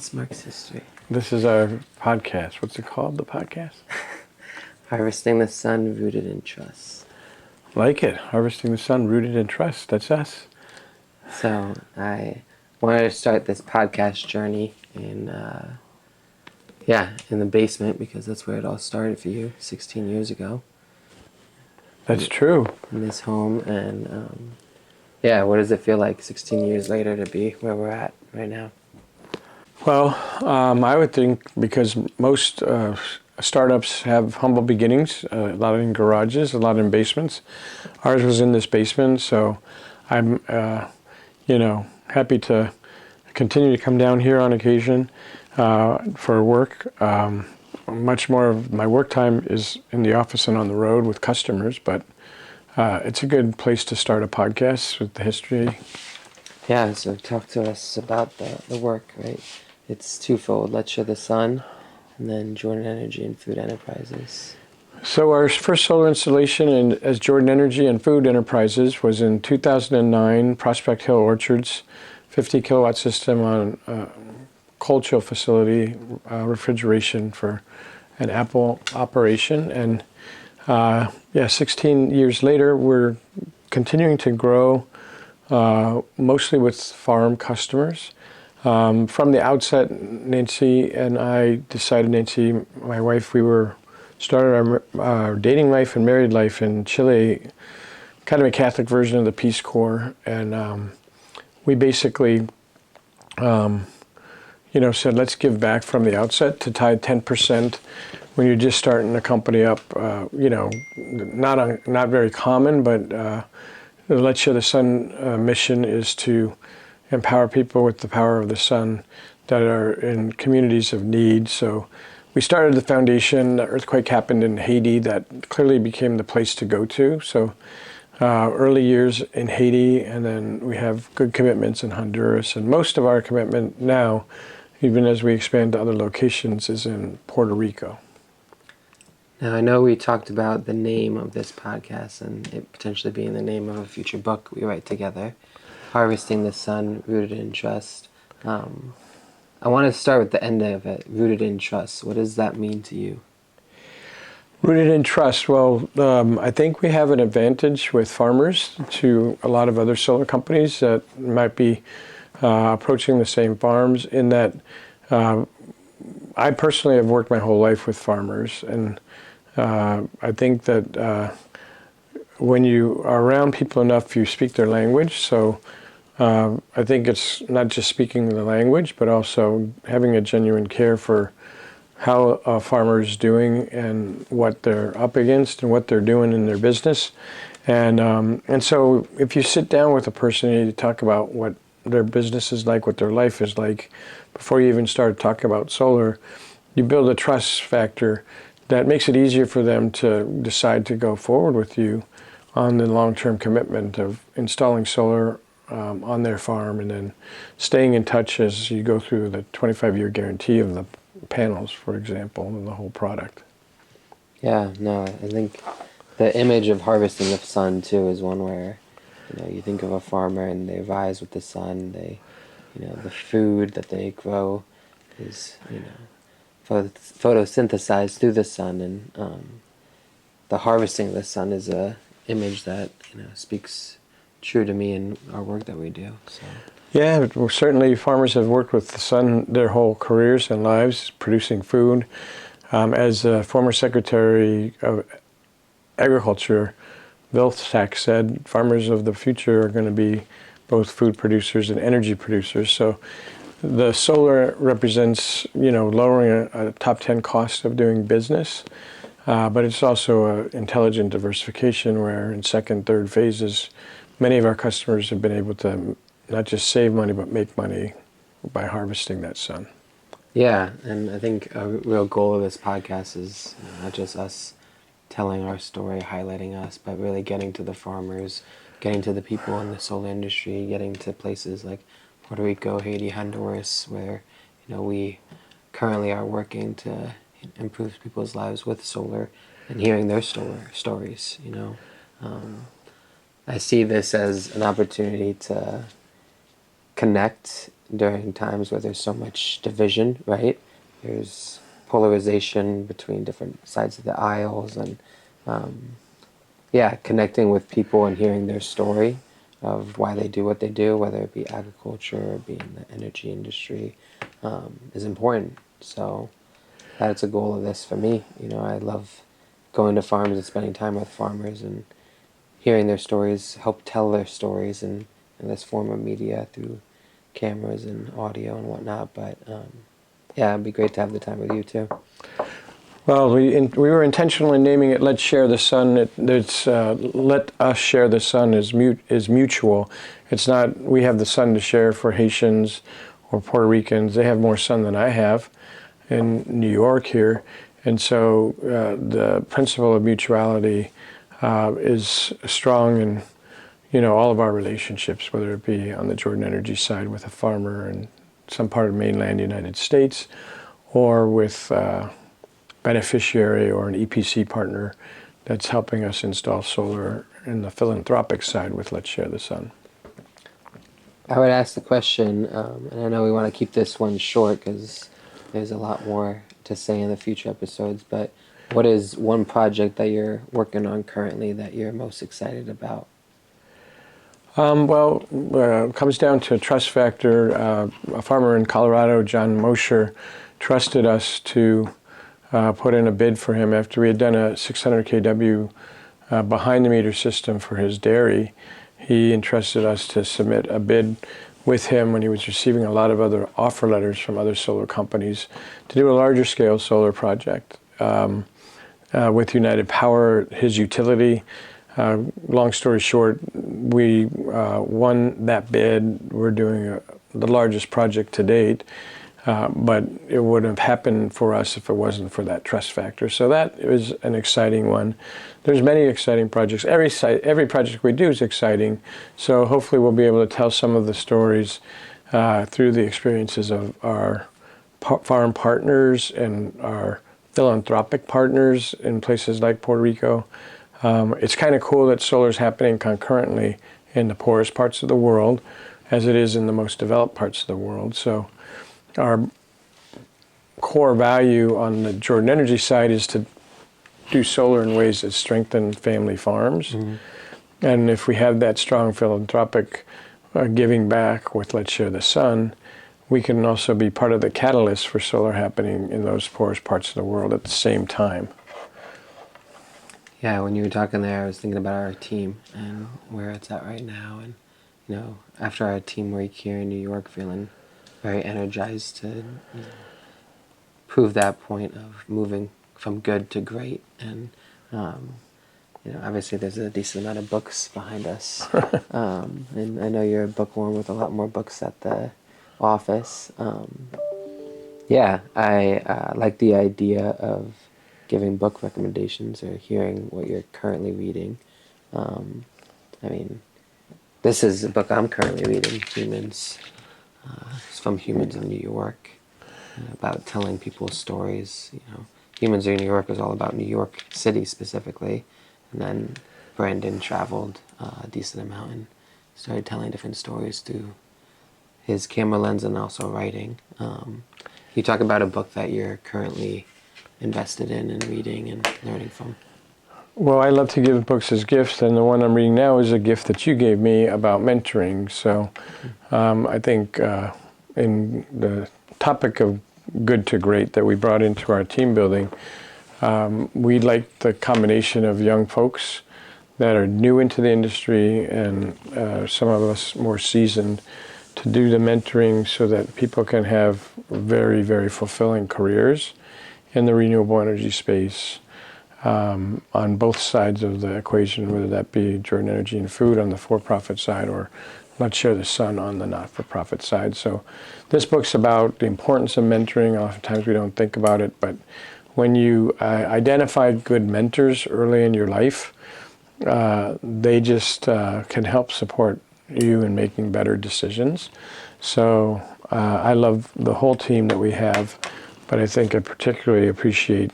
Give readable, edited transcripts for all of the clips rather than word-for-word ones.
This marks history. This is our podcast. What's it called, the podcast? Harvesting the Sun, Rooted in Trust. Like it. Harvesting the Sun, Rooted in Trust. That's us. So I wanted to start this podcast journey in the basement, because that's where it all started for you 16 years ago. That's true. In this home. And what does it feel like 16 years later to be where we're at right now? Well, I would think because most startups have humble beginnings, a lot in garages, a lot in basements. Ours was in this basement, so I'm, happy to continue to come down here on occasion for work. Much more of my work time is in the office and on the road with customers, but it's a good place to start a podcast with the history. Yeah, so talk to us about the work, right? It's twofold: Let's Show the Sun, and then Jordan Energy and Food Enterprises. So our first solar installation as Jordan Energy and Food Enterprises was in 2009, Prospect Hill Orchards, 50 kilowatt system on a cold chill facility, refrigeration for an apple operation. And 16 years later, we're continuing to grow, mostly with farm customers. From the outset, Nancy and I decided, Nancy, my wife, we started our dating life and married life in Chile, kind of a Catholic version of the Peace Corps. And we basically, said, let's give back from the outset. To tie 10% when you're just starting a company up, not very common, but the Let's Show the Sun mission is to empower people with the power of the sun that are in communities of need. So we started the foundation. The earthquake happened in Haiti. That clearly became the place to go to. So early years in Haiti, and then we have good commitments in Honduras. And most of our commitment now, even as we expand to other locations, is in Puerto Rico. Now, I know we talked about the name of this podcast and it potentially being the name of a future book we write together. Harvesting the Sun, Rooted in Trust. I want to start with the end of it, Rooted in Trust. What does that mean to you? Rooted in trust. Well, I think we have an advantage with farmers to a lot of other solar companies that might be approaching the same farms, in that I personally have worked my whole life with farmers, and I think that when you are around people enough, you speak their language. So I think it's not just speaking the language, but also having a genuine care for how a farmer is doing and what they're up against and what they're doing in their business. And so if you sit down with a person and you talk about what their business is like, what their life is like, before you even start talking about solar, you build a trust factor that makes it easier for them to decide to go forward with you on the long-term commitment of installing solar on their farm, and then staying in touch as you go through the 25-year guarantee of the panels, for example, and the whole product. Yeah, no, I think the image of harvesting the sun too is one where, you think of a farmer and they rise with the sun. They, the food that they grow is, photosynthesized through the sun, and the harvesting of the sun is a image that speaks true to me in our work that we do. So. Yeah, well, certainly farmers have worked with the sun their whole careers and lives, producing food. As former Secretary of Agriculture, Vilsack, said, farmers of the future are going to be both food producers and energy producers. So the solar represents, lowering a top 10 cost of doing business, but it's also an intelligent diversification where in second, third phases, many of our customers have been able to not just save money, but make money by harvesting that sun. Yeah, and I think a real goal of this podcast is not just us telling our story, highlighting us, but really getting to the farmers, getting to the people in the solar industry, getting to places like Puerto Rico, Haiti, Honduras, where we currently are working to improve people's lives with solar and hearing their solar stories. I see this as an opportunity to connect during times where there's so much division, right? There's polarization between different sides of the aisles, and yeah, connecting with people and hearing their story of why they do what they do, whether it be agriculture or be in the energy industry, is important. So that's a goal of this for me. I love going to farms and spending time with farmers and hearing their stories, help tell their stories in this form of media through cameras and audio and whatnot. But yeah, it'd be great to have the time with you too. Well, we were intentionally naming it "Let's Share the Sun." It's "Let Us Share the Sun" is mutual. It's not we have the sun to share for Haitians or Puerto Ricans. They have more sun than I have in New York here, and so the principle of mutuality is strong in all of our relationships, whether it be on the Jordan Energy side with a farmer in some part of mainland United States, or with beneficiary or an EPC partner that's helping us install solar in the philanthropic side with Let's Share the Sun. I would ask the question, and I know we want to keep this one short because there's a lot more to say in the future episodes, but what is one project that you're working on currently that you're most excited about? It comes down to trust factor. A farmer in Colorado, John Mosher, trusted us to put in a bid for him after we had done a 600 kW behind the meter system for his dairy. He entrusted us to submit a bid with him when he was receiving a lot of other offer letters from other solar companies to do a larger scale solar project. With United Power, his utility. Long story short, we won that bid. We're doing the largest project to date. But it wouldn't have happened for us if it wasn't for that trust factor. So that is an exciting one. There's many exciting projects. Every project we do is exciting. So hopefully we'll be able to tell some of the stories through the experiences of our farm partners and our philanthropic partners in places like Puerto Rico. It's kind of cool that solar is happening concurrently in the poorest parts of the world as it is in the most developed parts of the world. So our core value on the Jordan Energy side is to do solar in ways that strengthen family farms. Mm-hmm. And if we have that strong philanthropic giving back with Let's Share the Sun, we can also be part of the catalyst for solar happening in those poorest parts of the world at the same time. Yeah, when you were talking there, I was thinking about our team and where it's at right now. And, after our team week here in New York, feeling very energized to prove that point of moving from good to great. And, obviously there's a decent amount of books behind us. And I know you're a bookworm with a lot more books at the office. Yeah, I like the idea of giving book recommendations or hearing what you're currently reading. This is a book I'm currently reading, Humans. It's from Humans in New York, about telling people's stories. Humans in New York is all about New York City specifically, and then Brandon traveled a decent amount and started telling different stories through his camera lens and also writing. You talk about a book that you're currently invested in and reading and learning from. Well, I love to give books as gifts, and the one I'm reading now is a gift that you gave me about mentoring. So I think in the topic of good to great that we brought into our team building, we like the combination of young folks that are new into the industry and some of us more seasoned to do the mentoring so that people can have very, very fulfilling careers in the renewable energy space. On both sides of the equation, whether that be Jordan Energy and Food on the for-profit side or Let's Share the Sun on the not-for-profit side. So this book's about the importance of mentoring. Oftentimes we don't think about it, but when you identify good mentors early in your life, they just can help support you in making better decisions. So I love the whole team that we have, but I think I particularly appreciate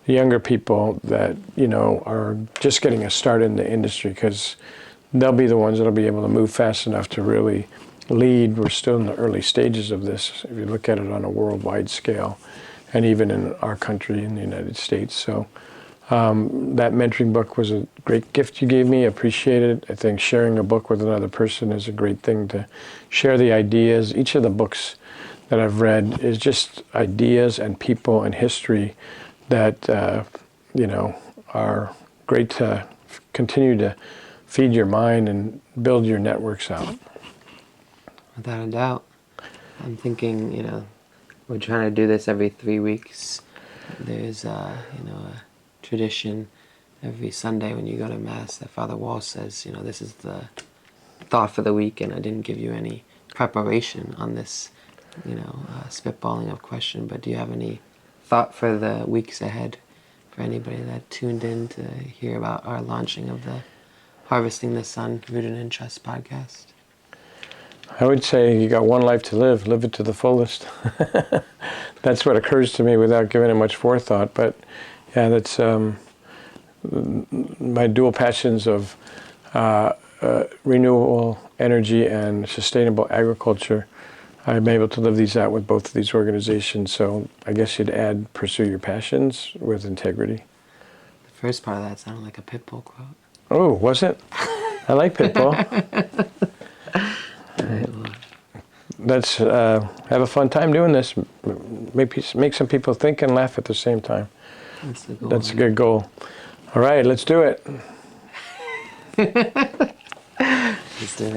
the younger people that, are just getting a start in the industry, because they'll be the ones that'll be able to move fast enough to really lead. We're still in the early stages of this, if you look at it on a worldwide scale, and even in our country, in the United States. So that mentoring book was a great gift you gave me. I appreciate it. I think sharing a book with another person is a great thing to share the ideas. Each of the books that I've read is just ideas and people and history that, are great to continue to feed your mind and build your networks out. Without a doubt. I'm thinking, we're trying to do this every 3 weeks. There's, a tradition every Sunday when you go to Mass that Father Walsh says, this is the thought for the week, and I didn't give you any preparation on this, spitballing of question, but do you have any thought for the weeks ahead for anybody that tuned in to hear about our launching of the Harvesting the Sun Rooted in Trust podcast? I would say you got one life to live it to the fullest. That's what occurs to me without giving it much forethought. But yeah, that's my dual passions of renewable energy and sustainable agriculture. I'm able to live these out with both of these organizations. So I guess you'd add pursue your passions with integrity. The first part of that sounded like a Pitbull quote. Oh, was it? I like Pitbull. Let's have a fun time doing this. Make some people think and laugh at the same time. That's the goal. That's a good goal. All right, let's do it. Let's do it.